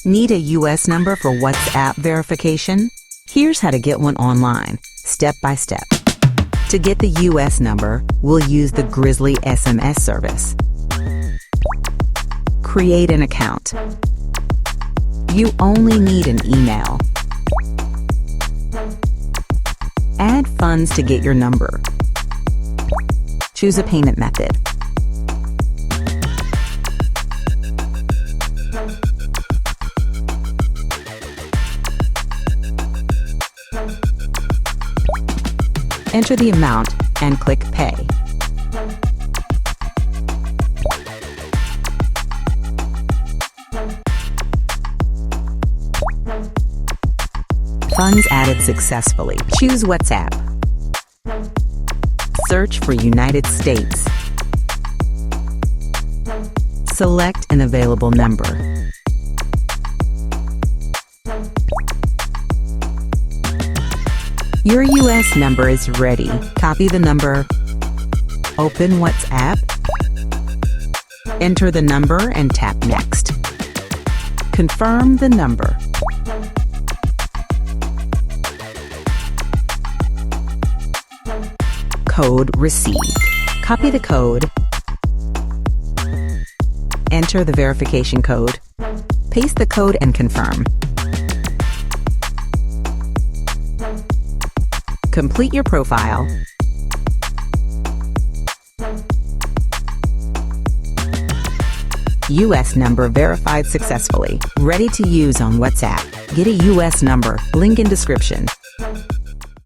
Need a US number for WhatsApp verification? Here's how to get one online, step by step. To get the US number, we'll use the Grizzly SMS service. Create an account. You only need an email. Add funds to get your number. Choose a payment method. Enter the amount and click Pay. Funds added successfully. Choose WhatsApp. Search for United States. Select an available number. Your US number is ready. Copy the number. Open WhatsApp. Enter the number and tap Next. Confirm the number. Code received. Copy the code. Enter the verification code. Paste the code and confirm. Complete your profile. US number verified successfully. Ready to use on WhatsApp. Get a US number. Link in description.